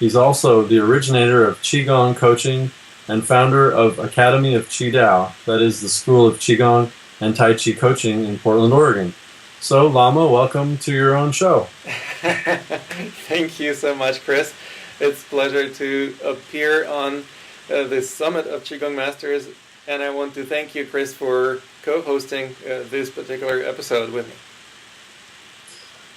He's also the originator of Qigong coaching and founder of Academy of Qidao, that is the School of Qigong and Tai Chi coaching in Portland, Oregon. So, Lama, welcome to your own show. Thank you so much, Chris. It's a pleasure to appear on this summit of Qigong Masters, and I want to thank you, Chris, for co-hosting this particular episode with me.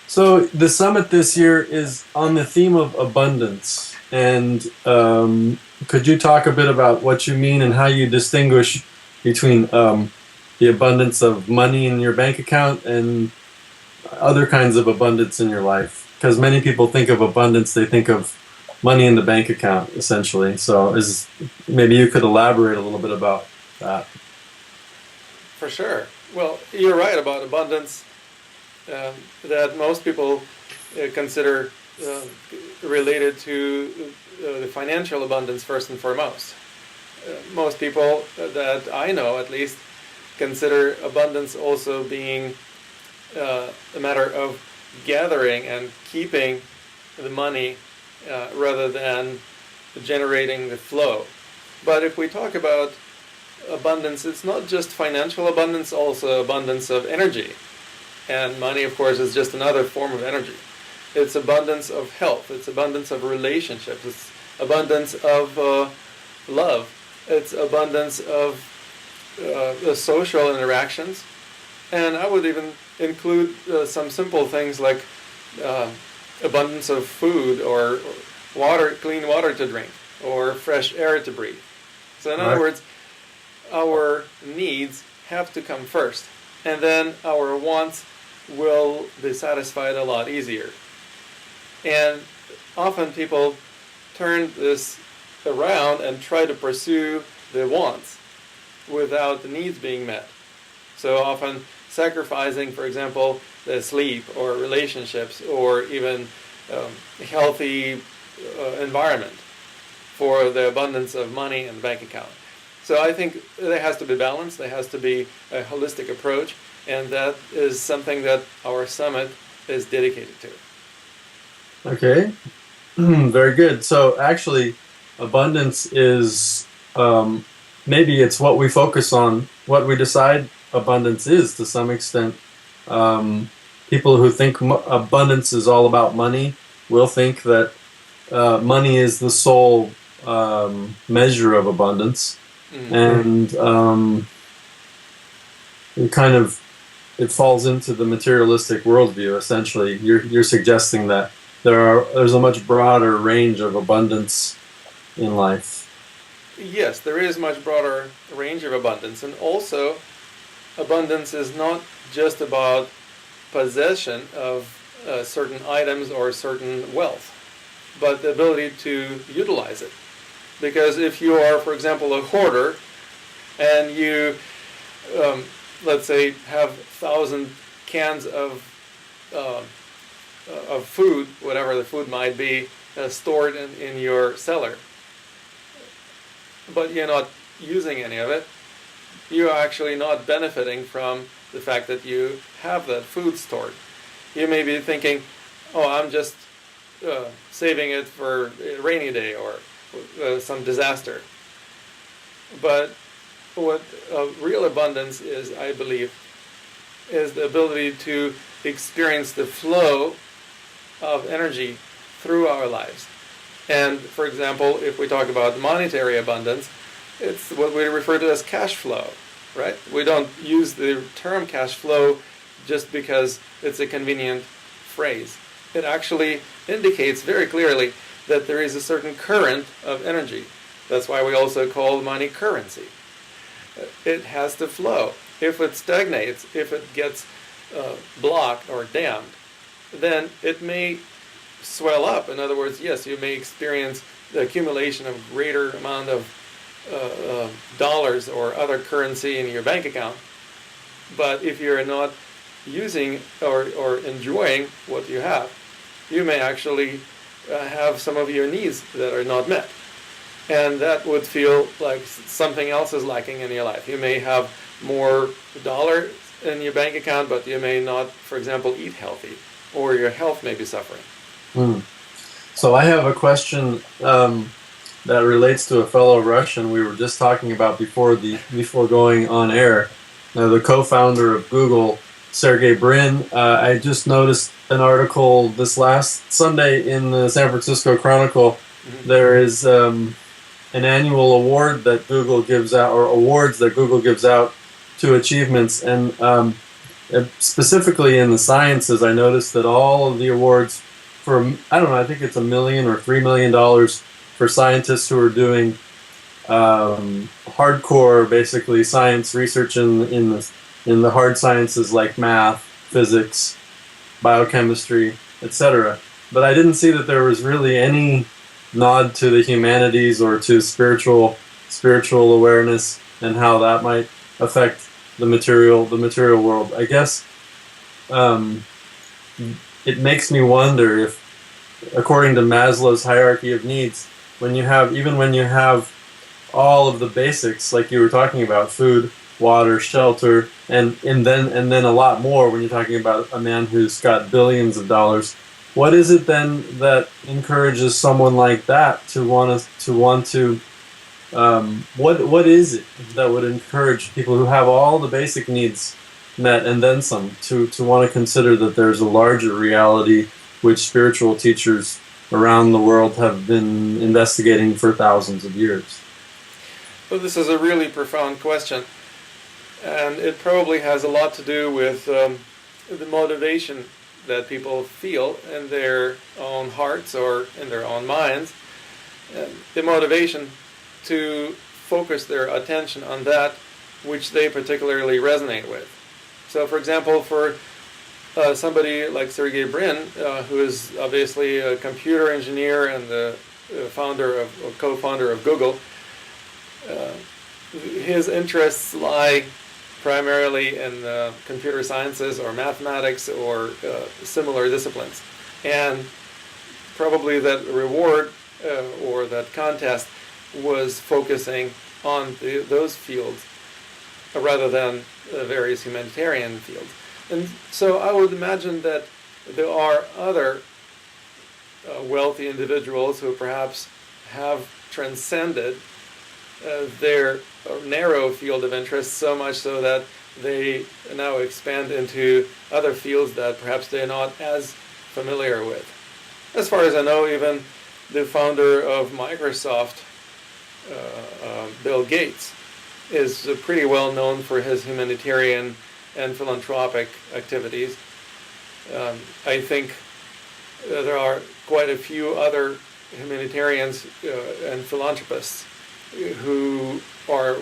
So the summit this year is on the theme of abundance, and could you talk a bit about what you mean and how you distinguish between the abundance of money in your bank account and other kinds of abundance in your life? Because many people think of abundance, they think of money in the bank account, essentially. So maybe you could elaborate a little bit about that. For sure. Well, you're right about abundance. That most people consider related to the financial abundance first and foremost. Most people that I know, at least, consider abundance also being a matter of gathering and keeping the money rather than generating the flow. But if we talk about abundance, it's not just financial abundance, also abundance of energy. And money, of course, is just another form of energy. It's abundance of health. It's abundance of relationships. It's abundance of love. It's abundance of social interactions. And I would even include some simple things like abundance of food or water, clean water to drink, or fresh air to breathe. So in other words, our needs have to come first. And then our wants will be satisfied a lot easier. And often people turn this around and try to pursue the wants without the needs being met. So often sacrificing, for example, the sleep or relationships or even healthy environment for the abundance of money in the bank account. So I think there has to be balance, there has to be a holistic approach, and that is something that our summit is dedicated to. Okay, very good. So actually, abundance is, maybe it's what we focus on, what we decide abundance is to some extent. People who think abundance is all about money will think that money is the sole measure of abundance. And it falls into the materialistic worldview. Essentially, you're suggesting that there's a much broader range of abundance in life. Yes, there is much broader range of abundance, and also abundance is not just about possession of certain items or certain wealth, but the ability to utilize it. Because if you are, for example, a hoarder, and you, let's say, have 1,000 cans of food, whatever the food might be, stored in your cellar, but you're not using any of it, you're actually not benefiting from the fact that you have that food stored. You may be thinking, oh, I'm just saving it for a rainy day or some disaster. But what real abundance is, I believe, is the ability to experience the flow of energy through our lives. And for example, if we talk about monetary abundance, it's what we refer to as cash flow, right? We don't use the term cash flow just because it's a convenient phrase. It actually indicates very clearly that there is a certain current of energy. That's why we also call money currency. It has to flow. If it stagnates, if it gets blocked or dammed, then it may swell up. In other words, yes, you may experience the accumulation of greater amount of dollars or other currency in your bank account. But if you're not using or enjoying what you have, you may actually have some of your needs that are not met. And that would feel like something else is lacking in your life. You may have more dollars in your bank account, but you may not, for example, eat healthy, or your health may be suffering. So I have a question that relates to a fellow Russian we were just talking about before going on air. The co-founder of Google, Sergey Brin. I just noticed an article this last Sunday in the San Francisco Chronicle. Mm-hmm. There is an annual award that Google gives out, or awards that Google gives out to achievements, and specifically in the sciences, I noticed that all of the awards for, I don't know, I think it's $1 million or $3 million for scientists who are doing hardcore, basically science research in the hard sciences like math, physics, biochemistry, etc. But I didn't see that there was really any nod to the humanities or to spiritual awareness and how that might affect the material world. I guess it makes me wonder if, according to Maslow's hierarchy of needs, when you have all of the basics, like you were talking about, food, water, shelter, and then a lot more when you're talking about a man who's got billions of dollars, what is it then that encourages someone like that to want to what is it that would encourage people who have all the basic needs met and then some to want to consider that there's a larger reality which spiritual teachers around the world have been investigating for thousands of years? Well, this is a really profound question, and it probably has a lot to do with the motivation that people feel in their own hearts or in their own minds, the motivation to focus their attention on that which they particularly resonate with. So, for example, for somebody like Sergey Brin, who is obviously a computer engineer and the co-founder of Google, his interests lie primarily in computer sciences or mathematics or similar disciplines. And probably that reward or that contest was focusing on those fields rather than various humanitarian fields. And so I would imagine that there are other wealthy individuals who perhaps have transcended their narrow field of interest so much so that they now expand into other fields that perhaps they're not as familiar with. As far as I know, even the founder of Microsoft, Bill Gates, is pretty well known for his humanitarian and philanthropic activities. I think there are quite a few other humanitarians and philanthropists who are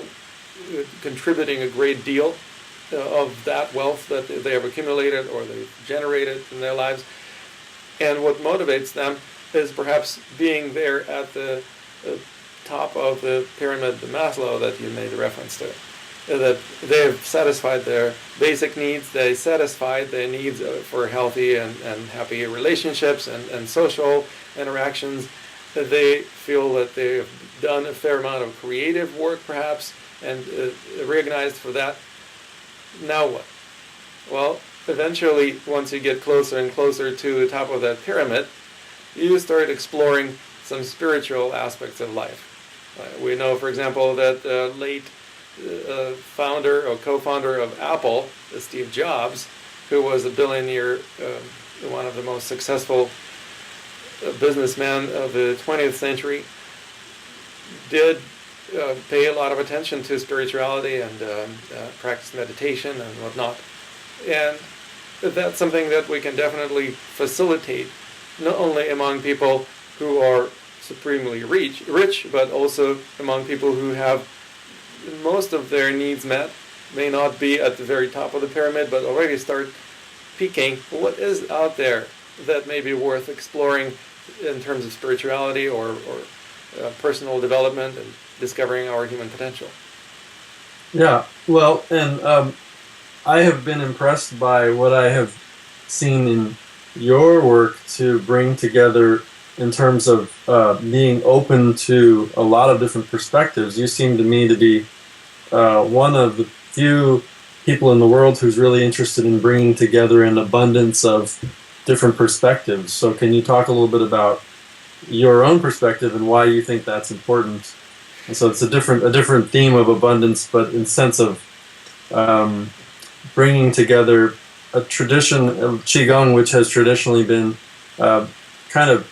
contributing a great deal of that wealth that they have accumulated or they've generated in their lives. And what motivates them is perhaps being there at the top of the pyramid, the Maslow that you made reference to. That they've satisfied their basic needs, they satisfied their needs for healthy and happy relationships and social interactions. They feel that they've done a fair amount of creative work perhaps and recognized for that. Now what? Well, eventually, once you get closer and closer to the top of that pyramid, you start exploring some spiritual aspects of life. We know, for example, that late founder or co-founder of Apple, Steve Jobs, who was a billionaire, one of the most successful businessmen of the 20th century, did pay a lot of attention to spirituality and practice meditation and whatnot. And that's something that we can definitely facilitate, not only among people who are supremely rich, but also among people who have most of their needs met, may not be at the very top of the pyramid, but already start peeking what is out there that may be worth exploring in terms of spirituality or personal development and discovering our human potential. Yeah, well, and I have been impressed by what I have seen in your work to bring together in terms of being open to a lot of different perspectives. You seem to me to be one of the few people in the world who's really interested in bringing together an abundance of different perspectives. So can you talk a little bit about your own perspective and why you think that's important. And so it's a different theme of abundance, but in sense of um, bringing together a tradition of Qigong, which has traditionally been uh, kind of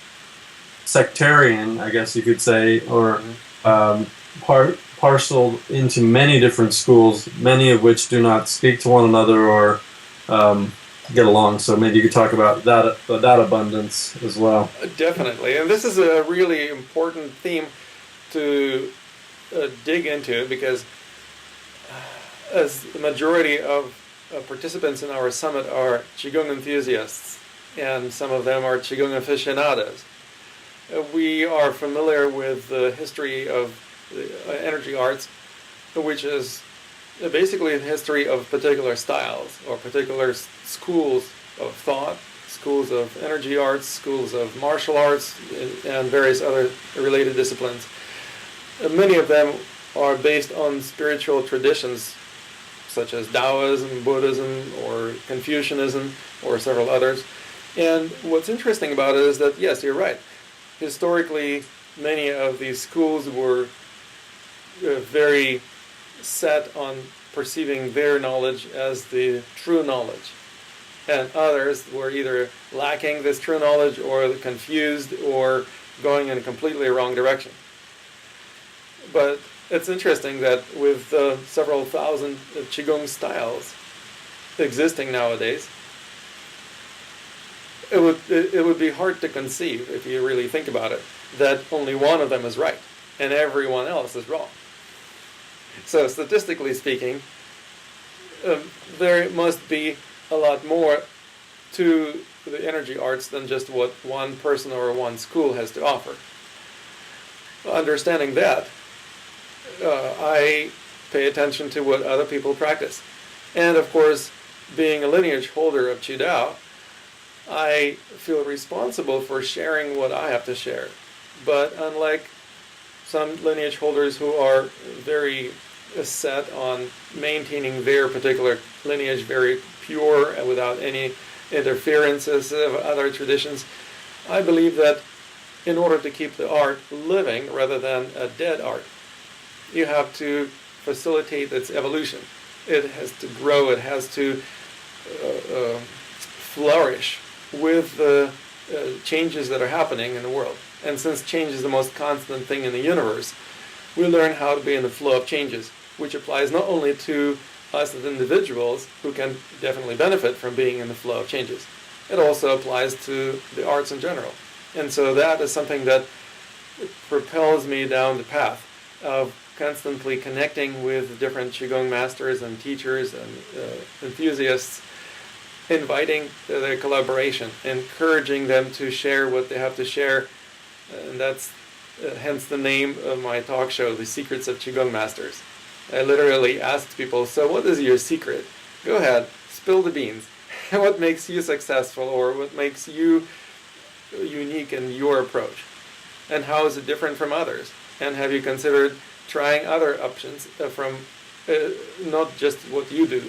sectarian, I guess you could say, or parceled into many different schools, many of which do not speak to one another or um, get along. So maybe you could talk about that abundance as well. Definitely, and this is a really important theme to dig into, because as the majority of participants in our summit are Qigong enthusiasts, and some of them are Qigong aficionados. We are familiar with the history of the energy arts, which is basically the history of particular styles or particular schools of thought, schools of energy arts, schools of martial arts, and various other related disciplines. Many of them are based on spiritual traditions such as Taoism, Buddhism, or Confucianism, or several others. And what's interesting about it is that, yes, you're right. Historically, many of these schools were very set on perceiving their knowledge as the true knowledge. And others were either lacking this true knowledge or confused or going in a completely wrong direction. But it's interesting that with several thousand Qigong styles existing nowadays, it would be hard to conceive, if you really think about it, that only one of them is right and everyone else is wrong. So statistically speaking, there must be a lot more to the energy arts than just what one person or one school has to offer. Understanding that, I pay attention to what other people practice. And of course, being a lineage holder of Qidao, I feel responsible for sharing what I have to share. But unlike some lineage holders who are very set on maintaining their particular lineage very pure and without any interferences of other traditions, I believe that in order to keep the art living rather than a dead art, you have to facilitate its evolution. It has to grow, it has to flourish with the changes that are happening in the world. And since change is the most constant thing in the universe, we learn how to be in the flow of changes, which applies not only to us as individuals, who can definitely benefit from being in the flow of changes, it also applies to the arts in general. And so that is something that propels me down the path of constantly connecting with different Qigong masters and teachers and enthusiasts, inviting their collaboration, encouraging them to share what they have to share. And that's hence the name of my talk show, The Secrets of Qigong Masters. I literally asked people, so what is your secret? Go ahead, spill the beans. What makes you successful, or what makes you unique in your approach? And how is it different from others? And have you considered trying other options from not just what you do?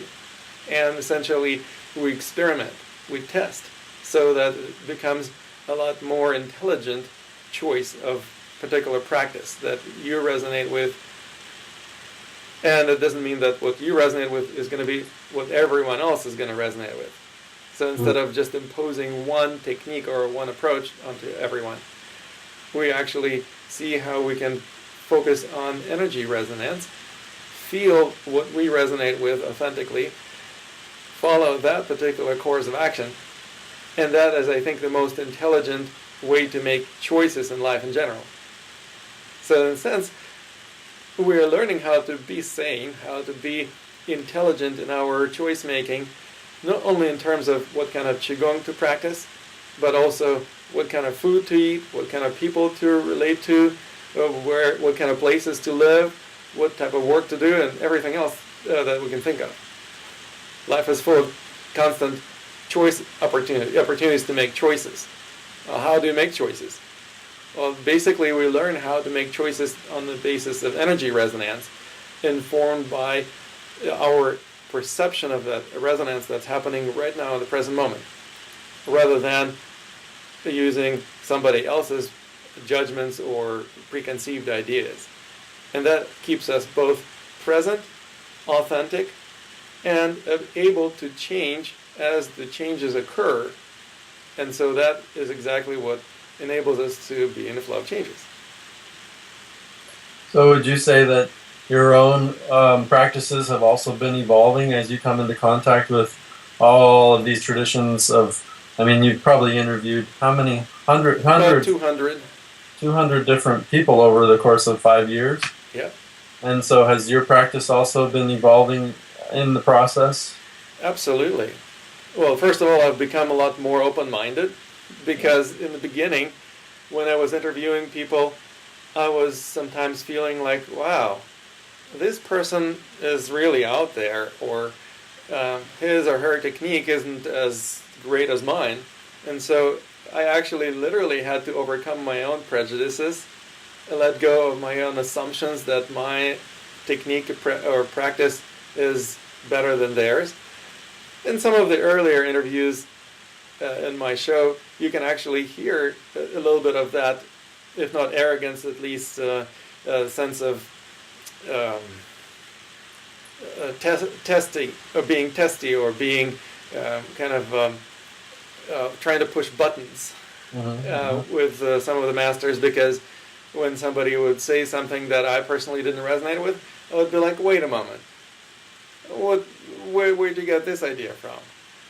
And essentially, we experiment, we test, so that it becomes a lot more intelligent choice of particular practice that you resonate with. And it doesn't mean that what you resonate with is going to be what everyone else is going to resonate with. So instead of just imposing one technique or one approach onto everyone, we actually see how we can focus on energy resonance, feel what we resonate with authentically, follow that particular course of action, and that is, I think, the most intelligent way to make choices in life in general. So in a sense, we're learning how to be sane, how to be intelligent in our choice making, not only in terms of what kind of Qigong to practice, but also what kind of food to eat, what kind of people to relate to, what kind of places to live, what type of work to do, and everything else that we can think of. Life is full of constant choice opportunities to make choices. How do you make choices? Well, basically we learn how to make choices on the basis of energy resonance, informed by our perception of that resonance that's happening right now in the present moment, rather than using somebody else's judgments or preconceived ideas. And that keeps us both present, authentic, and able to change as the changes occur. And so that is exactly what enables us to be in the flow of changes. So would you say that your own practices have also been evolving as you come into contact with all of these traditions of, I mean, you've probably interviewed how many? Hundreds? About 200. 200 different people over the course of 5 years? Yeah. And so has your practice also been evolving in the process? Absolutely. Well, first of all, I've become a lot more open-minded, because in the beginning, when I was interviewing people, I was sometimes feeling like, wow, this person is really out there, or his or her technique isn't as great as mine. And so I actually literally had to overcome my own prejudices, let go of my own assumptions that my technique or practice is better than theirs. In some of the earlier interviews in my show, you can actually hear a little bit of that, if not arrogance, at least a sense of testing, or being testy, or being kind of trying to push buttons with some of the masters, because when somebody would say something that I personally didn't resonate with, I would be like, wait a moment, where'd you get this idea from?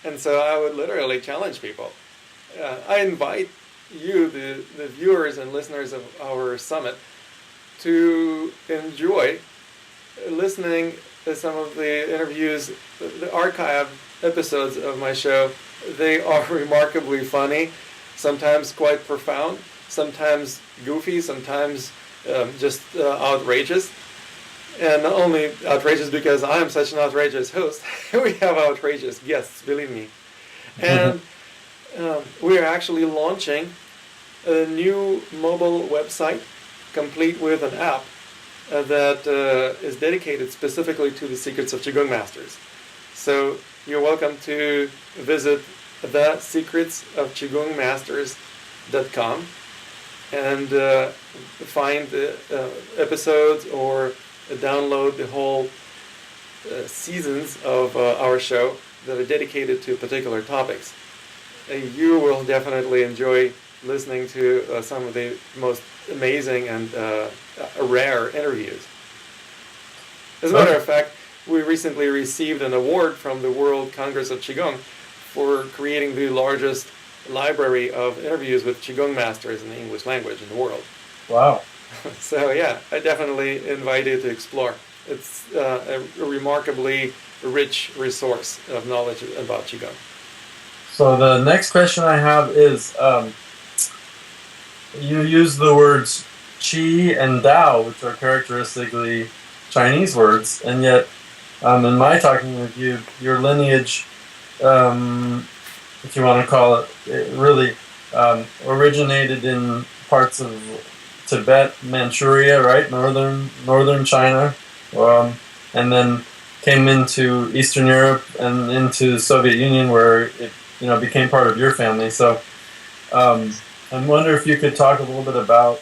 And so I would literally challenge people. I invite you, the viewers and listeners of our summit, to enjoy listening to some of the interviews, the archive episodes of my show. They are remarkably funny, sometimes quite profound, sometimes goofy, sometimes just outrageous. And not only outrageous because I'm such an outrageous host, we have outrageous guests, believe me. And we are actually launching a new mobile website, complete with an app that is dedicated specifically to the secrets of Qigong masters. So you're welcome to visit thesecretsofqigongmasters.com and find the episodes, or download the whole seasons of our show that are dedicated to particular topics. You will definitely enjoy listening to some of the most amazing and rare interviews. As a matter of fact, we recently received an award from the World Congress of Qigong for creating the largest library of interviews with Qigong masters in the English language in the world. Wow. So yeah, I definitely invite you to explore. It's a remarkably rich resource of knowledge about Qigong. So the next question I have is, you use the words Qi and Dao, which are characteristically Chinese words, and yet in my talking with you, your lineage, if you want to call it, really originated in parts of Tibet, Manchuria, right, northern China, and then came into Eastern Europe and into the Soviet Union, where it became part of your family. So I wonder if you could talk a little bit about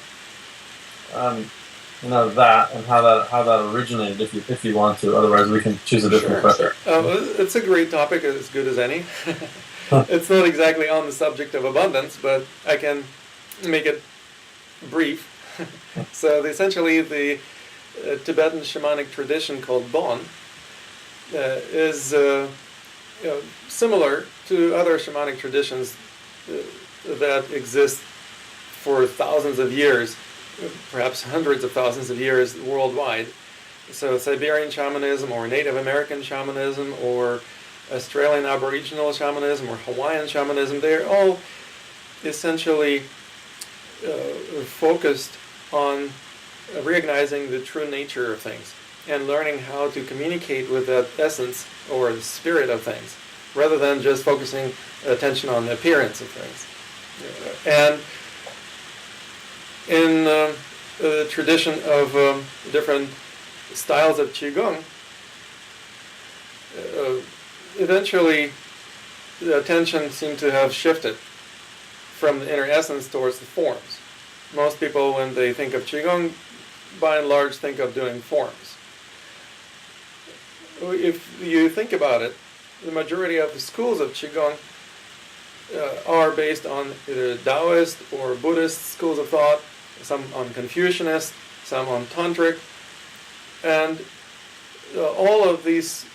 that and how that originated, if you want to. Otherwise, we can choose a different question. It's a great topic, as good as any. It's not exactly on the subject of abundance, but I can make it brief. So essentially, the Tibetan shamanic tradition called Bon is similar to other shamanic traditions that exist for thousands of years, perhaps hundreds of thousands of years worldwide. So Siberian shamanism, or Native American shamanism, or Australian Aboriginal shamanism, or Hawaiian shamanism, they're all essentially focused on recognizing the true nature of things and learning how to communicate with that essence or the spirit of things, rather than just focusing attention on the appearance of things. And in the tradition of different styles of Qigong, eventually the attention seemed to have shifted from the inner essence towards the forms. most people, when they think of Qigong, by and large think of doing forms. If you think about it, the majority of the schools of Qigong are based on either Taoist or Buddhist schools of thought, some on Confucianist, some on Tantric, and all of these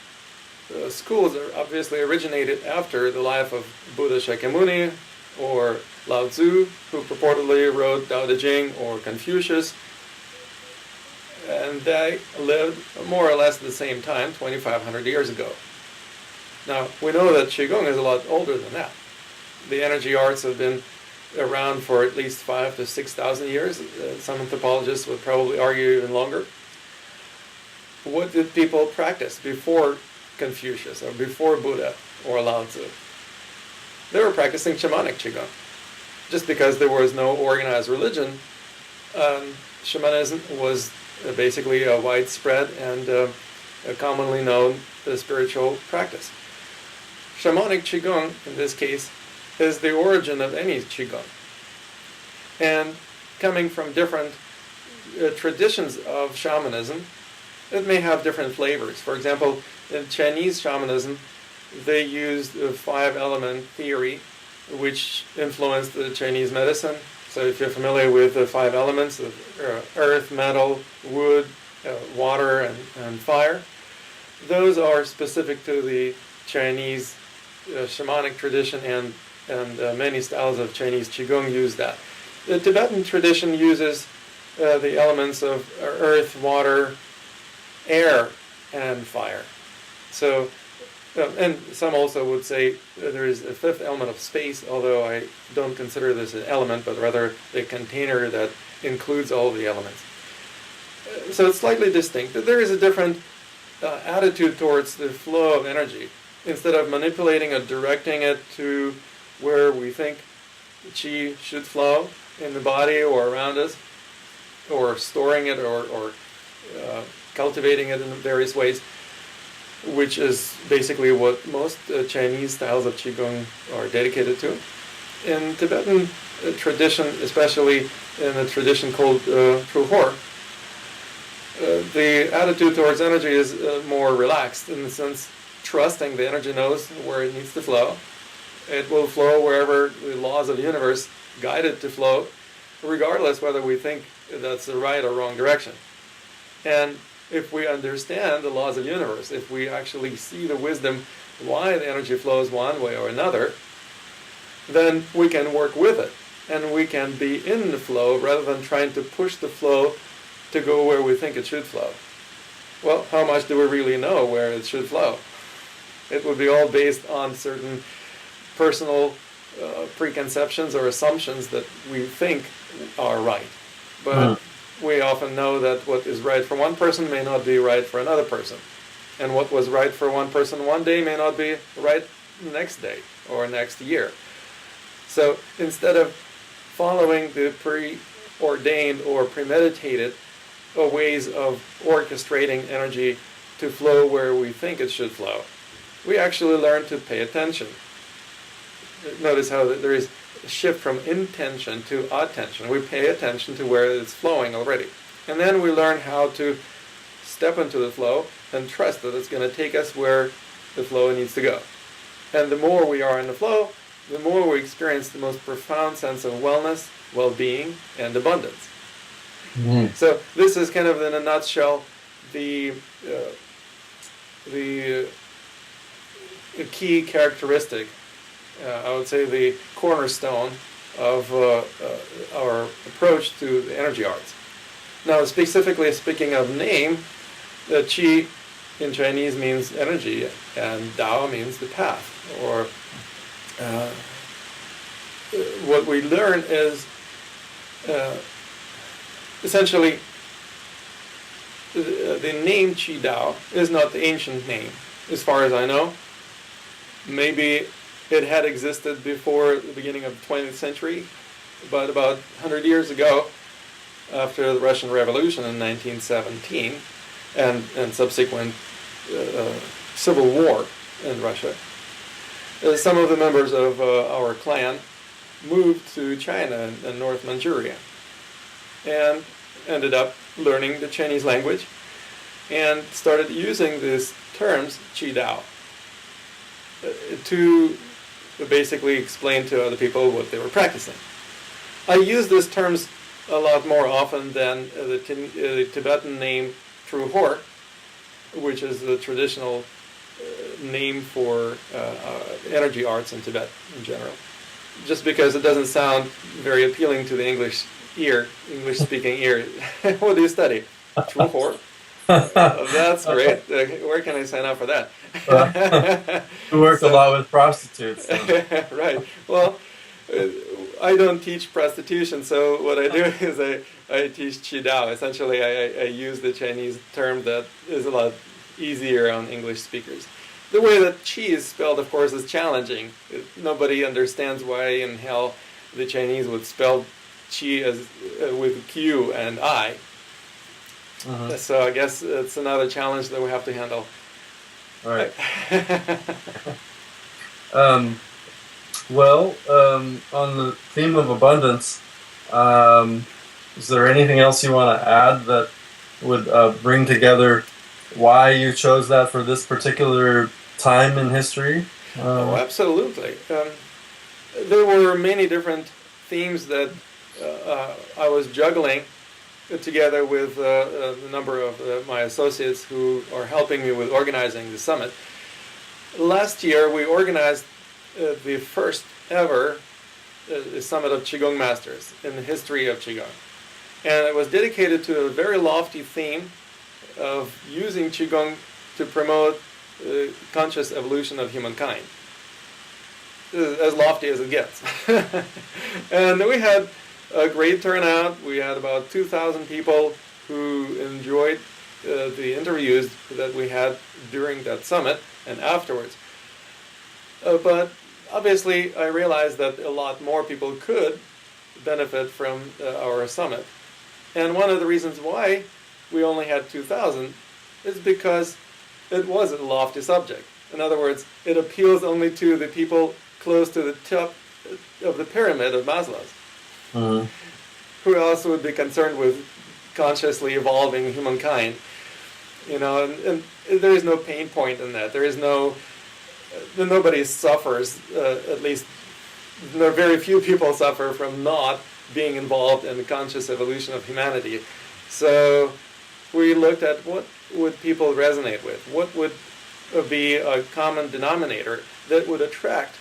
schools are obviously originated after the life of Buddha Shakyamuni or Lao Tzu, who purportedly wrote Tao Te Ching, or Confucius, and they lived more or less at the same time, 2,500 years ago. Now, we know that Qigong is a lot older than that. The energy arts have been around for at least 5,000 to 6,000 years. Some anthropologists would probably argue even longer. What did people practice before Confucius or before Buddha or Lao Tzu? They were practicing shamanic Qigong. Just because there was no organized religion, shamanism was basically a widespread and a commonly known spiritual practice. Shamanic Qigong, in this case, is the origin of any Qigong. And coming from different traditions of shamanism, it may have different flavors. For example, in Chinese shamanism, they used a 5-element theory, which influenced the Chinese medicine. So if you're familiar with the 5 elements of earth, metal, wood, water, and fire, those are specific to the Chinese shamanic tradition, and many styles of Chinese Qigong use that. The Tibetan tradition uses the elements of earth, water, air, and fire. So, and some also would say there is a 5th element of space, although I don't consider this an element, but rather a container that includes all the elements. So it's slightly distinct. There is a different attitude towards the flow of energy. Instead of manipulating or directing it to where we think qi should flow in the body or around us, or storing it or cultivating it in various ways, which is basically what most Chinese styles of Qigong are dedicated to. In Tibetan tradition, especially in a tradition called Truhor, the attitude towards energy is more relaxed, in the sense trusting the energy knows where it needs to flow. It will flow wherever the laws of the universe guide it to flow, regardless whether we think that's the right or wrong direction. And if we understand the laws of the universe, if we actually see the wisdom why the energy flows one way or another, then we can work with it, and we can be in the flow rather than trying to push the flow to go where we think it should flow. Well, how much do we really know where it should flow? It would be all based on certain personal preconceptions or assumptions that we think are right. But we often know that what is right for one person may not be right for another person. And what was right for one person one day may not be right the next day or next year. So instead of following the preordained or premeditated ways of orchestrating energy to flow where we think it should flow, we actually learn to pay attention. Notice how there is a shift from intention to attention. We pay attention to where it's flowing already. And then we learn how to step into the flow and trust that it's going to take us where the flow needs to go. And the more we are in the flow, the more we experience the most profound sense of wellness, well-being, and abundance. Mm-hmm. So this is kind of, in a nutshell, the key characteristic, I would say the cornerstone of our approach to the energy arts. Now, specifically speaking of name, Qi in Chinese means energy, and Dao means the path. Or what we learn is essentially the name Qi Dao is not the ancient name, as far as I know. Maybe it had existed before the beginning of the 20th century, but about 100 years ago, after the Russian Revolution in 1917 and subsequent civil war in Russia, some of the members of our clan moved to China and North Manchuria. and ended up learning the Chinese language and started using these terms, Qi Dao, to basically explain to other people what they were practicing. I use these terms a lot more often than the Tibetan name True Hor, which is the traditional name for energy arts in Tibet in general. Just because it doesn't sound very appealing to the English-speaking ear. What do you study? True Hor? That's great. Where can I sign up for that? You work a lot with prostitutes. So. Right. Well, I don't teach prostitution, so what I do is I teach Qi Dao. Essentially, I use the Chinese term that is a lot easier on English speakers. The way that Qi is spelled, of course, is challenging. Nobody understands why in hell the Chinese would spell Qi as with Q and I. Uh-huh. So I guess it's another challenge that we have to handle. All right. Well, on the theme of abundance, is there anything else you want to add that would bring together why you chose that for this particular time in history? Oh, absolutely. There were many different themes that I was juggling together with a number of my associates who are helping me with organizing the summit. Last year we organized the first ever summit of Qigong masters in the history of Qigong. And it was dedicated to a very lofty theme of using Qigong to promote conscious evolution of humankind. As lofty as it gets. And we had a great turnout. We had about 2,000 people who enjoyed the interviews that we had during that summit and afterwards. But obviously I realized that a lot more people could benefit from our summit. And one of the reasons why we only had 2,000 is because it was a lofty subject. In other words, it appeals only to the people close to the top of the pyramid of Maslow's. Uh-huh. Who else would be concerned with consciously evolving humankind? You know, and there is no pain point in that. There is nobody suffers, at least very few people suffer from not being involved in the conscious evolution of humanity. So we looked at what would people resonate with, what would be a common denominator that would attract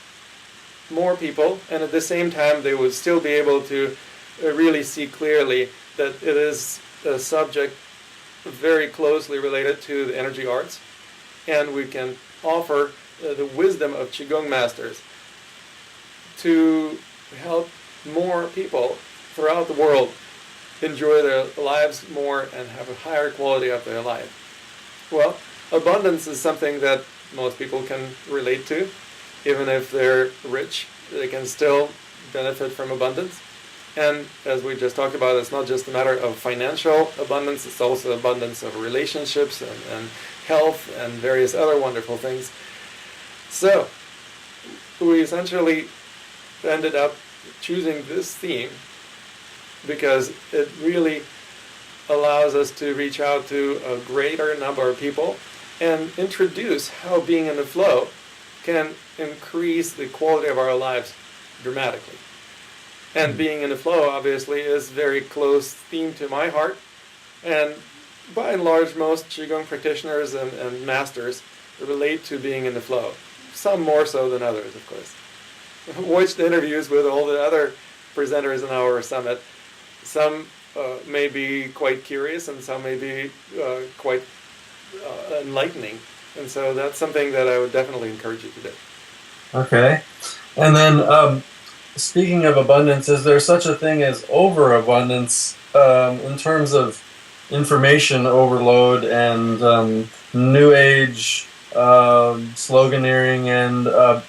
more people, and at the same time they would still be able to really see clearly that it is a subject very closely related to the energy arts, and we can offer the wisdom of Qigong masters to help more people throughout the world enjoy their lives more and have a higher quality of their life. Well, abundance is something that most people can relate to. Even if they're rich, they can still benefit from abundance. And as we just talked about, it's not just a matter of financial abundance, it's also abundance of relationships and health and various other wonderful things. So, we essentially ended up choosing this theme because it really allows us to reach out to a greater number of people and introduce how being in the flow can increase the quality of our lives dramatically. And being in the flow, obviously, is very close theme to my heart. And by and large, most Qigong practitioners and masters relate to being in the flow. Some more so than others, of course. Watched interviews with all the other presenters in our summit. Some may be quite curious, and some may be quite enlightening. And so that's something that I would definitely encourage you to do. Okay. And then, speaking of abundance, is there such a thing as overabundance in terms of information overload and new age sloganeering and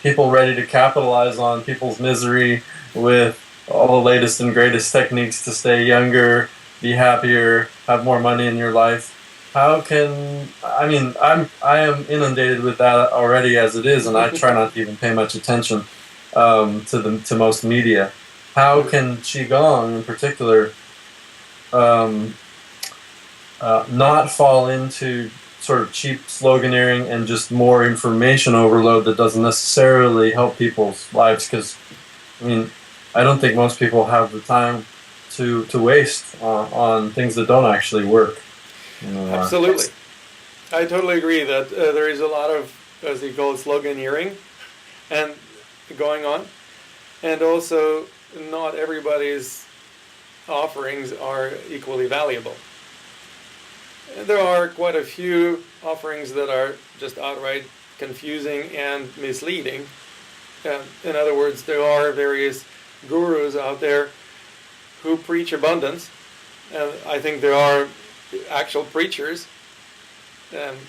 people ready to capitalize on people's misery with all the latest and greatest techniques to stay younger, be happier, have more money in your life? How can, I mean, I am inundated with that already as it is, and I try not to even pay much attention to most media. How can Qigong in particular um, not fall into sort of cheap sloganeering and just more information overload that doesn't necessarily help people's lives. Because, I mean, I don't think most people have the time to waste on things that don't actually work. Absolutely. I totally agree that there is a lot of, as you call it, sloganeering and going on. And also, not everybody's offerings are equally valuable. There are quite a few offerings that are just outright confusing and misleading. In other words, there are various gurus out there who preach abundance. I think there are actual preachers.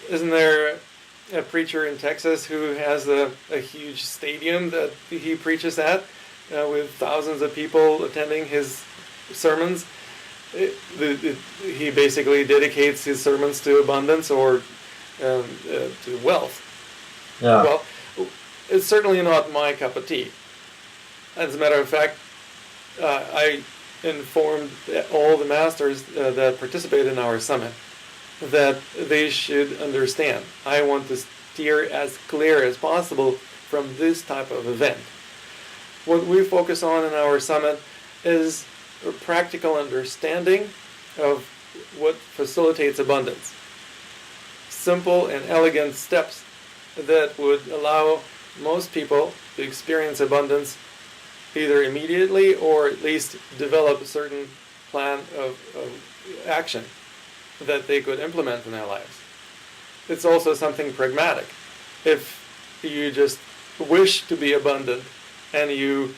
Isn't there a preacher in Texas who has a huge stadium that he preaches at with thousands of people attending his sermons? He basically dedicates his sermons to abundance or to wealth. Yeah. Well, it's certainly not my cup of tea. As a matter of fact, I informed all the masters that participate in our summit that they should understand. I want to steer as clear as possible from this type of event. What we focus on in our summit is a practical understanding of what facilitates abundance. Simple and elegant steps that would allow most people to experience abundance either immediately or at least develop a certain plan of action that they could implement in their lives. It's also something pragmatic. If you just wish to be abundant and you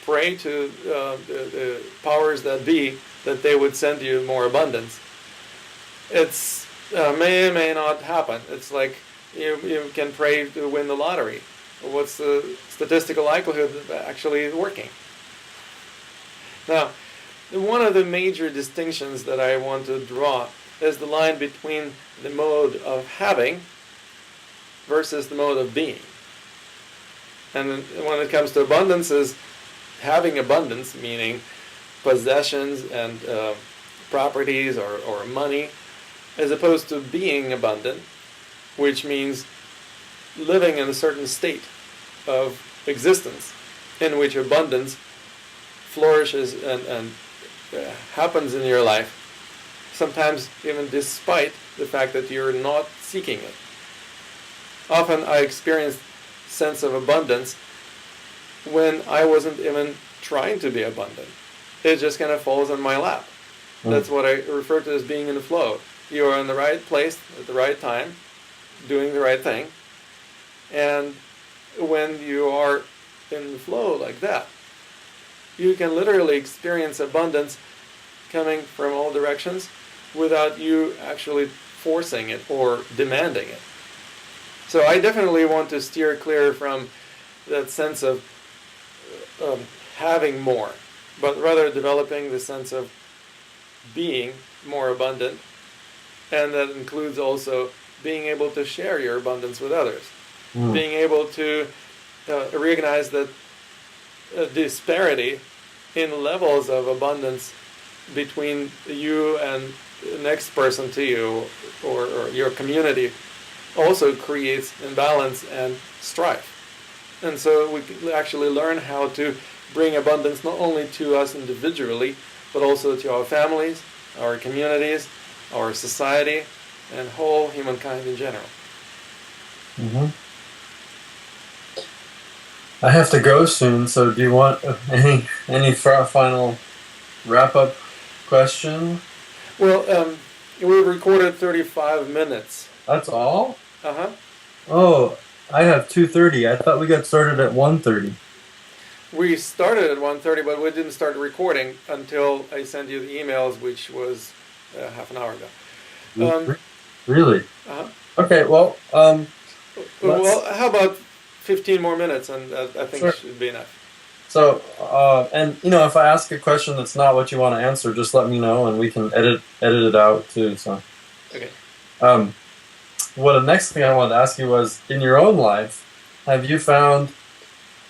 pray to the powers that be that they would send you more abundance, it's may or may not happen. It's like you can pray to win the lottery. What's the statistical likelihood of actually working? Now, one of the major distinctions that I want to draw is the line between the mode of having versus the mode of being. And when it comes to abundance, is having abundance, meaning possessions and properties or money, as opposed to being abundant, which means living in a certain state of existence in which abundance flourishes and happens in your life, sometimes even despite the fact that you're not seeking it. Often I experienced sense of abundance when I wasn't even trying to be abundant. It just kind of falls in my lap. That's what I refer to as being in the flow. You are in the right place at the right time, doing the right thing. And when you are in the flow like that, you can literally experience abundance coming from all directions without you actually forcing it or demanding it. So I definitely want to steer clear from that sense of having more, but rather developing the sense of being more abundant, and that includes also being able to share your abundance with others, being able to recognize that disparity in levels of abundance between you and the next person to you or your community also creates imbalance and strife. And so we can actually learn how to bring abundance not only to us individually, but also to our families, our communities, our society, and whole humankind in general. Mm-hmm. I have to go soon, so do you want any final wrap-up question? Well, we recorded 35 minutes. That's all? Uh-huh. Oh, I have 2:30. I thought we got started at 1:30. We started at 1:30, but we didn't start recording until I sent you the emails, which was half an hour ago. Really? Uh-huh. Okay, well... well, how about 15 more minutes, and I think it should be enough. So, and if I ask a question that's not what you want to answer, just let me know, and we can edit it out too. So, okay. The next thing I wanted to ask you was, in your own life, have you found,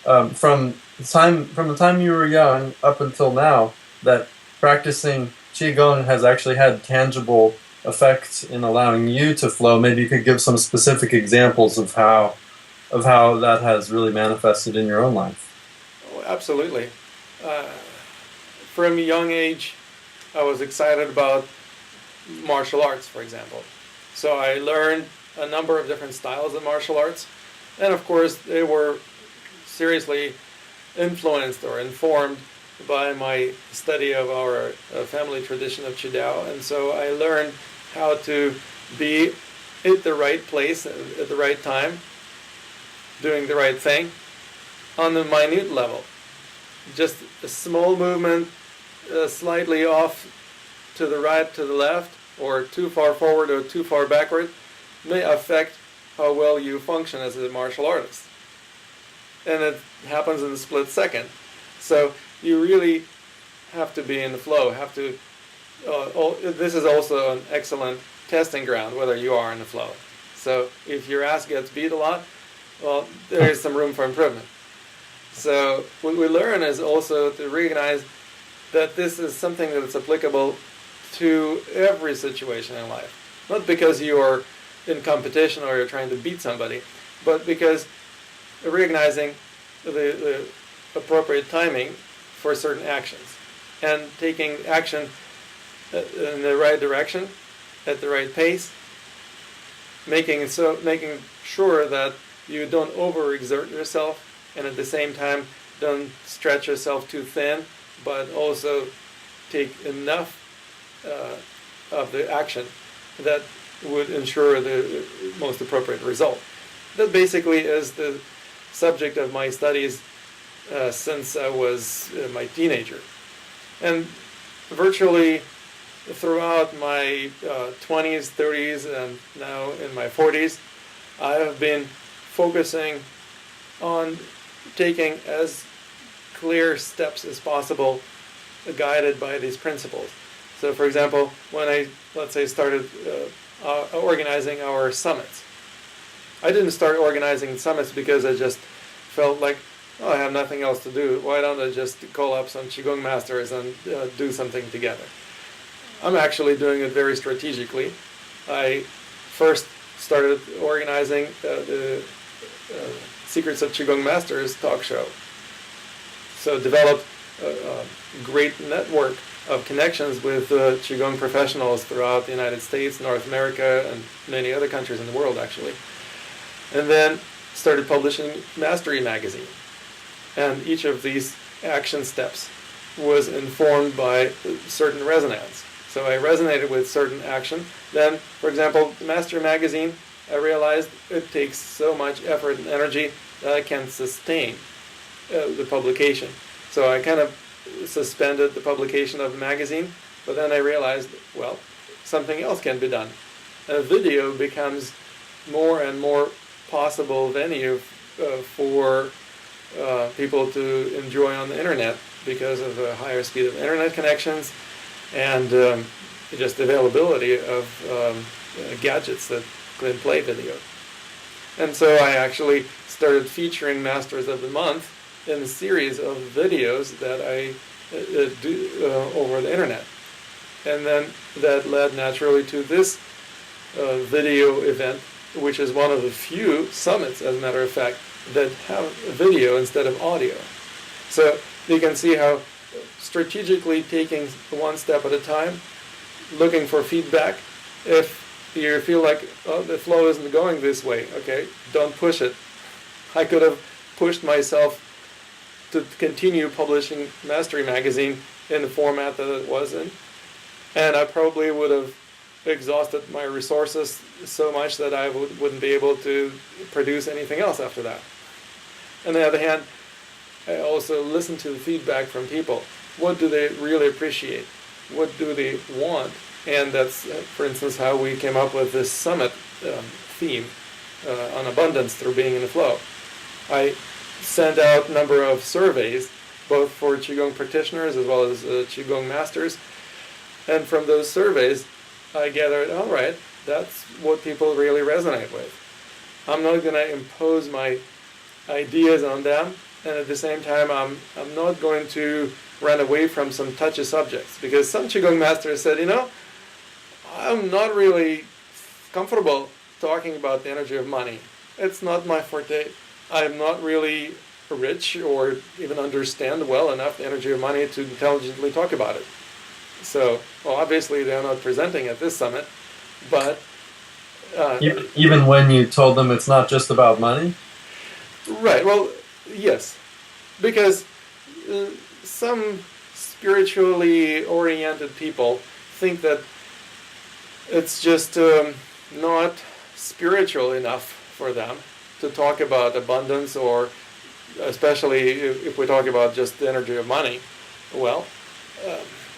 from the time you were young up until now, that practicing Qigong has actually had tangible effects in allowing you to flow. Maybe you could give some specific examples of how that has really manifested in your own life. Oh, absolutely. Uh, from a young age, I was excited about martial arts, for example. So I learned a number of different styles of martial arts, and of course they were seriously influenced or informed by my study of our family tradition of Qidao, and so I learned how to be at the right place at the right time, doing the right thing on the minute level. Just a small movement, slightly off to the right, to the left, or too far forward or too far backward, may affect how well you function as a martial artist. And it happens in a split second. So you really have to be in the flow. This is also an excellent testing ground, whether you are in the flow. So if your ass gets beat a lot, well, there is some room for improvement. So what we learn is also to recognize that this is something that is applicable to every situation in life. Not because you are in competition or you're trying to beat somebody, but because recognizing the appropriate timing for certain actions and taking action in the right direction at the right pace, making sure that you don't overexert yourself and at the same time don't stretch yourself too thin, but also take enough of the action that would ensure the most appropriate result. That basically is the subject of my studies since I was my teenager. And virtually throughout my 20s, 30s, and now in my 40s, I have been focusing on taking as clear steps as possible guided by these principles. So for example, when I, let's say, started organizing our summits, I didn't start organizing summits because I just felt like, oh, I have nothing else to do. Why don't I just call up some Qigong masters and do something together? I'm actually doing it very strategically. I first started organizing the Secrets of Qigong Masters talk show. So developed a great network of connections with Qigong professionals throughout the United States, North America, and many other countries in the world, actually. And then started publishing Mastery magazine. And each of these action steps was informed by certain resonance. So I resonated with certain action. Then, for example, the Mastery magazine, I realized it takes so much effort and energy that I can't sustain the publication. So I kind of suspended the publication of the magazine, but then I realized, well, something else can be done. A video becomes more and more possible venue for people to enjoy on the internet because of the higher speed of internet connections and just availability of gadgets that can play video. And so I actually started featuring Masters of the Month in a series of videos that I do over the internet. And then that led naturally to this video event, which is one of the few summits, as a matter of fact, that have video instead of audio. So you can see how strategically taking one step at a time, looking for feedback. If you feel like, oh, the flow isn't going this way, okay, don't push it. I could have pushed myself to continue publishing Mastery magazine in the format that it was in, and I probably would have exhausted my resources so much that I wouldn't be able to produce anything else after that. On the other hand, I also listen to the feedback from people. What do they really appreciate? What do they want? And that's, for instance, how we came up with this summit theme on abundance through being in the flow. I sent out a number of surveys, both for Qigong practitioners as well as Qigong masters. And from those surveys, I gathered, all right, that's what people really resonate with. I'm not going to impose my ideas on them, and at the same time, I'm not going to run away from some touchy subjects. Because some Qigong masters said, I'm not really comfortable talking about the energy of money. It's not my forte. I'm not really rich or even understand well enough the energy of money to intelligently talk about it. So, well, obviously they're not presenting at this summit, but... even when you told them it's not just about money? Right, well, yes. Because some spiritually oriented people think that it's just not spiritual enough for them to talk about abundance, or especially if we talk about just the energy of money, well,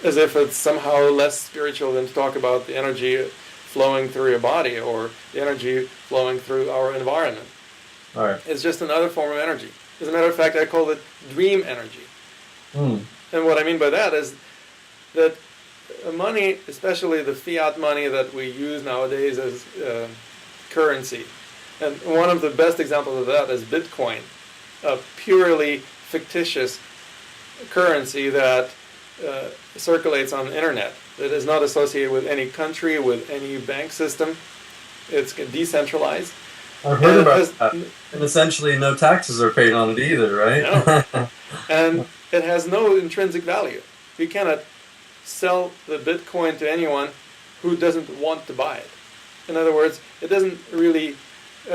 as if it's somehow less spiritual than to talk about the energy flowing through your body or the energy flowing through our environment. All right. It's just another form of energy. As a matter of fact, I call it dream energy. And what I mean by that is that money, especially the fiat money that we use nowadays as currency, and one of the best examples of that is Bitcoin, a purely fictitious currency that circulates on the internet, that is not associated with any country, with any bank system. It's decentralized. I've heard about that. And essentially no taxes are paid on it either, right? No. And it has no intrinsic value. You cannot sell the Bitcoin to anyone who doesn't want to buy it. In other words, it doesn't really,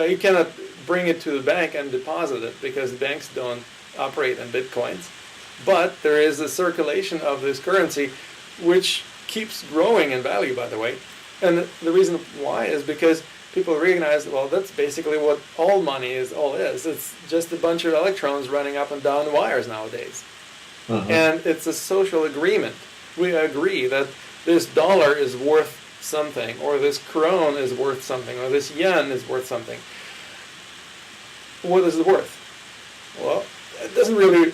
you cannot bring it to the bank and deposit it because banks don't operate in Bitcoins. But there is a circulation of this currency which keeps growing in value, by the way. And the reason why is because people recognize, well, that's basically what all money is, It's just a bunch of electrons running up and down wires nowadays. And it's a social agreement. We agree that this dollar is worth something, or this krone is worth something, or this yen is worth something. What is it worth? Well, it doesn't really,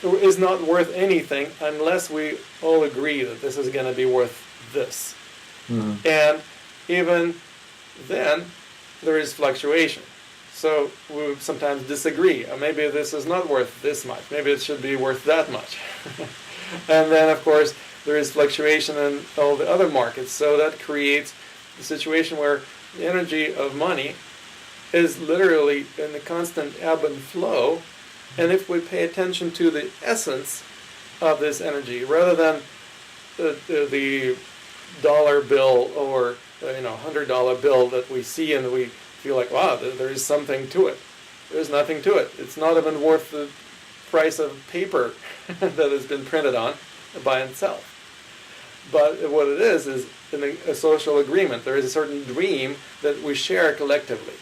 is not worth anything unless we all agree that this is going to be worth this. And even then, there is fluctuation. So we sometimes disagree. Or maybe this is not worth this much. Maybe it should be worth that much. And then, of course, there is fluctuation in all the other markets. So that creates the situation where the energy of money is literally in a constant ebb and flow. And if we pay attention to the essence of this energy, rather than the dollar bill or $100 bill that we see and we feel like, wow, there is something to it. There's nothing to it. It's not even worth the price of paper that has been printed on by itself. But what it is in a social agreement. There is a certain dream that we share collectively.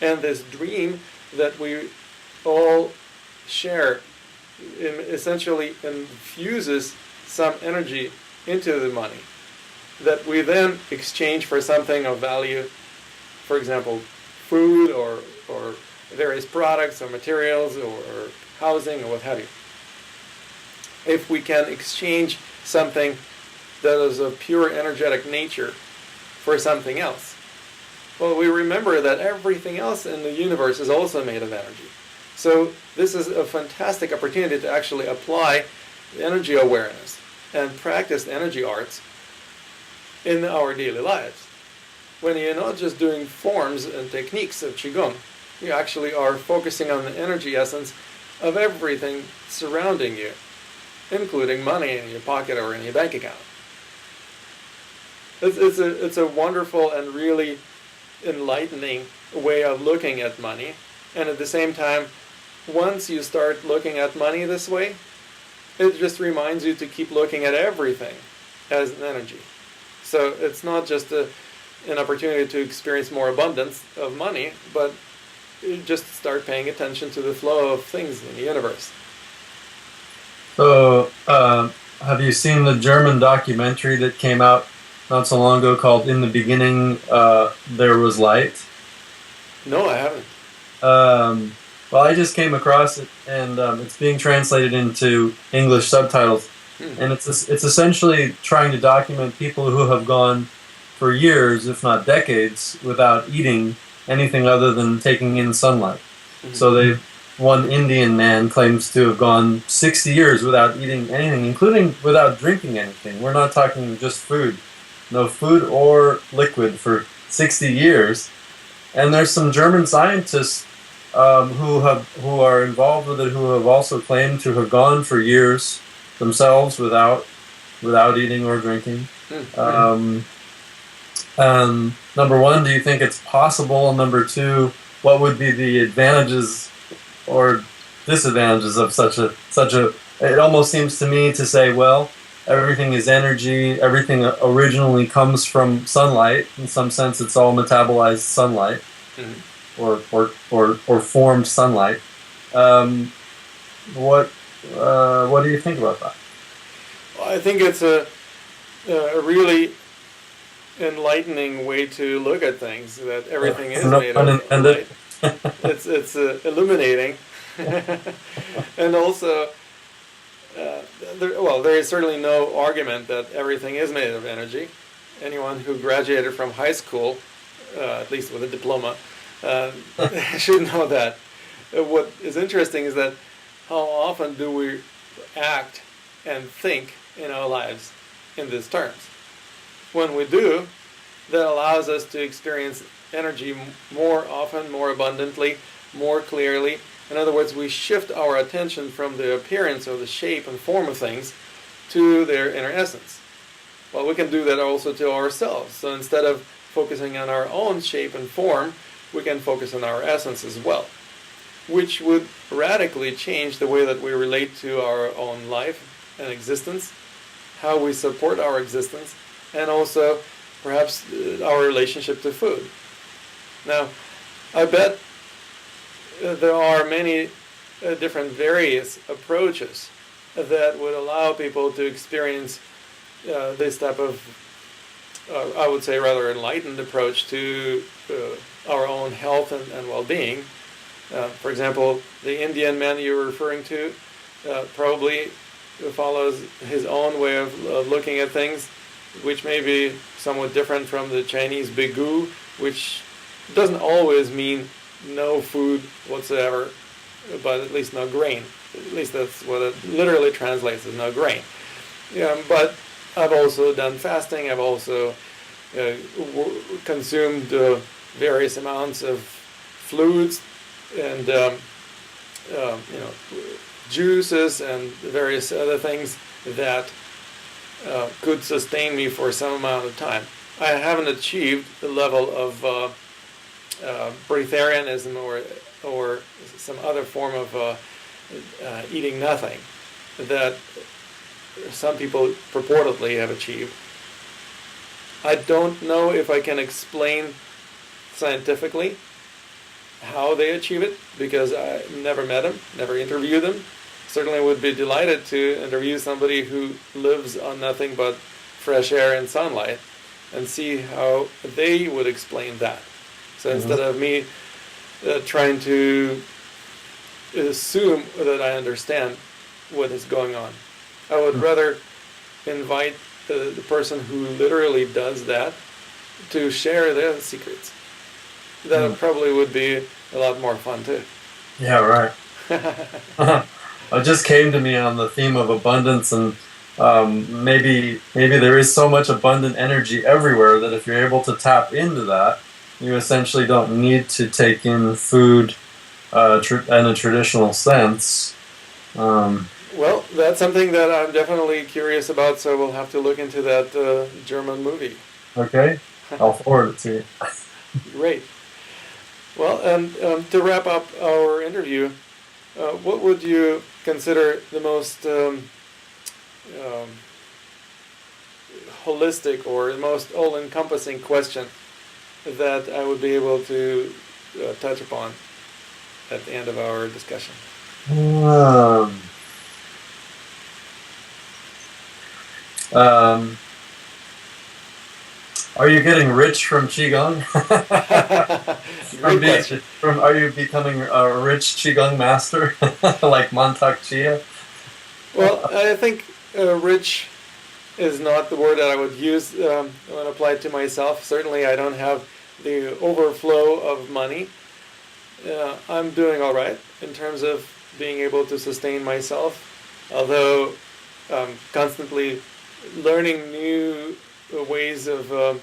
And this dream that we all share essentially infuses some energy into the money that we then exchange for something of value, for example, food or various products or materials or housing or what have you. If we can exchange something that is of pure energetic nature for something else, well, we remember that everything else in the universe is also made of energy. So this is a fantastic opportunity to actually apply energy awareness and practice energy arts in our daily lives. When you're not just doing forms and techniques of Qigong, you actually are focusing on the energy essence of everything surrounding you, including money in your pocket or in your bank account. It's a wonderful and really enlightening way of looking at money. And at the same time, once you start looking at money this way, it just reminds you to keep looking at everything as an energy. So it's not just an opportunity to experience more abundance of money, but you just start paying attention to the flow of things in the universe. So, have you seen the German documentary that came out not so long ago called "In the Beginning, There Was Light"? No, I haven't. Well, I just came across it, and it's being translated into English subtitles. And it's essentially trying to document people who have gone for years, if not decades, without eating anything other than taking in sunlight. So one Indian man claims to have gone 60 years without eating anything, including without drinking anything. We're not talking just food. No food or liquid for 60 years. And there's some German scientists who are involved with it who have also claimed to have gone for years themselves without eating or drinking. Number one, do you think it's possible? And number two, what would be the advantages or disadvantages of such a? It almost seems to me to say, well, everything is energy. Everything originally comes from sunlight. In some sense, it's all metabolized sunlight, or formed sunlight. What do you think about that? Well, I think it's a really enlightening way to look at things. That everything is made of light. It's illuminating, and also. There is certainly no argument that everything is made of energy. Anyone who graduated from high school, at least with a diploma, should know that. What is interesting is that how often do we act and think in our lives in these terms? When we do, that allows us to experience energy more often, more abundantly, more clearly. In other words, we shift our attention from the appearance or the shape and form of things to their inner essence. Well, we can do that also to ourselves. So instead of focusing on our own shape and form, we can focus on our essence as well, which would radically change the way that we relate to our own life and existence, how we support our existence, and also perhaps our relationship to food. Now, I bet there are many different various approaches that would allow people to experience this type of, I would say, rather enlightened approach to our own health and well-being. For example, the Indian man you were referring to probably follows his own way of looking at things, which may be somewhat different from the Chinese bigu, which doesn't always mean no food whatsoever, but at least no grain. At least that's what it literally translates as no grain. But I've also done fasting. I've also consumed various amounts of fluids and juices and various other things that could sustain me for some amount of time. I haven't achieved the level of breatharianism or some other form of eating nothing that some people purportedly have achieved. I don't know if I can explain scientifically how they achieve it, because I never met them, never interviewed them. Certainly would be delighted to interview somebody who lives on nothing but fresh air and sunlight and see how they would explain that. So instead of me trying to assume that I understand what is going on, I would rather invite the person who literally does that to share their secrets. That probably would be a lot more fun too. Yeah, right. It just came to me on the theme of abundance, and maybe there is so much abundant energy everywhere that if you're able to tap into that, you essentially don't need to take in food in a traditional sense. Well, that's something that I'm definitely curious about, so we'll have to look into that German movie. Okay, I'll forward it to you. Great. Well, and to wrap up our interview, what would you consider the most holistic or the most all-encompassing question that I would be able to touch upon at the end of our discussion? Are you getting rich from Qigong? Are you becoming a rich Qigong master like Mantak Chia? Well, I think rich is not the word that I would use when applied to myself. Certainly I don't have the overflow of money. I'm doing all right in terms of being able to sustain myself, although constantly learning new ways of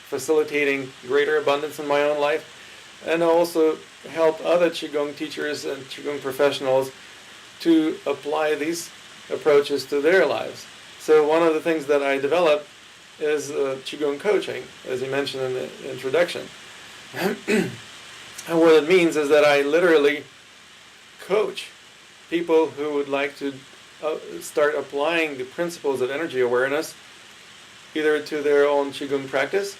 facilitating greater abundance in my own life, and also help other Qigong teachers and Qigong professionals to apply these approaches to their lives. So one of the things that I developed is Qigong coaching, as you mentioned in the introduction. And what it means is that I literally coach people who would like to start applying the principles of energy awareness either to their own Qigong practice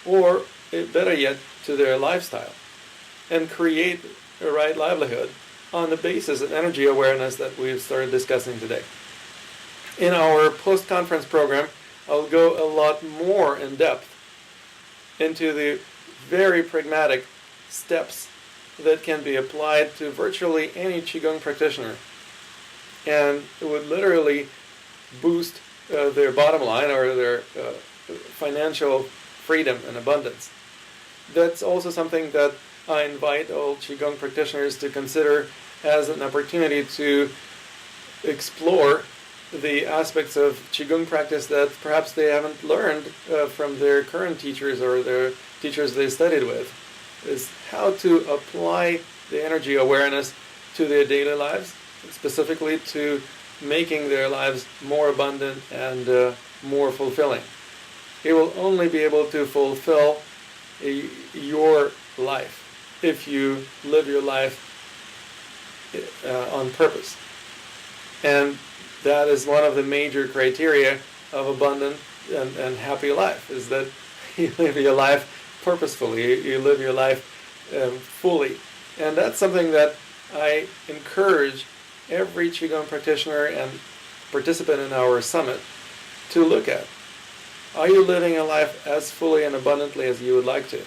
or, better yet, to their lifestyle, and create a right livelihood on the basis of energy awareness that we've started discussing today. In our post-conference program, I'll go a lot more in depth into the very pragmatic steps that can be applied to virtually any Qigong practitioner, and it would literally boost their bottom line or their financial freedom and abundance. That's also something that I invite all Qigong practitioners to consider as an opportunity to explore the aspects of Qigong practice that perhaps they haven't learned from their current teachers or their teachers they studied with, is how to apply the energy awareness to their daily lives, specifically to making their lives more abundant and more fulfilling. It will only be able to fulfill your life if you live your life on purpose. And that is one of the major criteria of abundant and happy life, is that you live your life purposefully, you live your life fully. And that's something that I encourage every Qigong practitioner and participant in our summit to look at. Are you living a life as fully and abundantly as you would like to?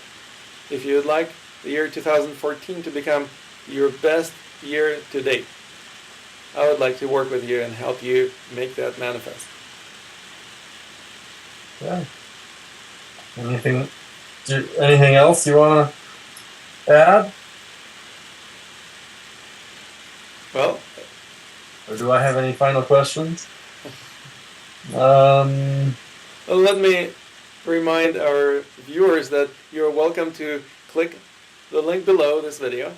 If you would like the year 2014 to become your best year to date, I would like to work with you and help you make that manifest. Yeah. Anything else you want to add? Well, or do I have any final questions? Well, let me remind our viewers that you're welcome to click the link below this video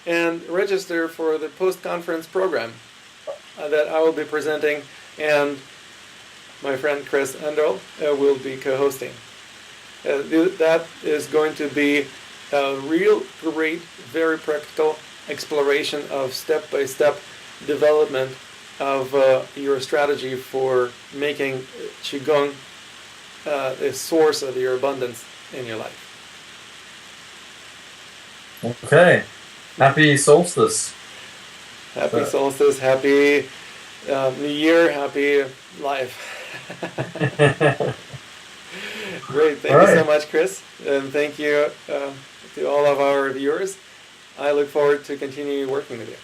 and register for the post-conference program that I will be presenting, and my friend Chris Anderl will be co-hosting. That is going to be a real great, very practical exploration of step-by-step development of your strategy for making Qigong a source of your abundance in your life. Okay. Happy solstice. Happy solstice, happy New Year, happy life. Great. Thank you so much, Chris. And thank you to all of our viewers. I look forward to continue working with you.